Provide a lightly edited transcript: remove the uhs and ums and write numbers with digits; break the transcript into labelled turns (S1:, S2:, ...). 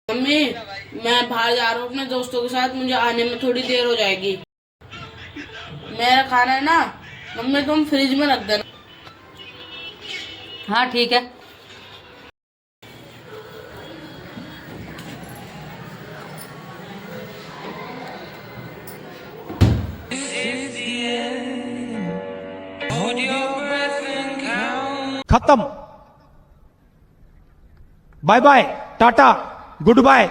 S1: Mummy, मैं बाहर जा रहा हूँ अपने दोस्तों के साथ, मुझे आने में थोड़ी देर हो जाएगी। मेरा खाना है ना मम्मी, तुम फ्रिज में रख देना।
S2: हाँ ठीक है।
S3: खत्म। Bye bye, tata, good bye.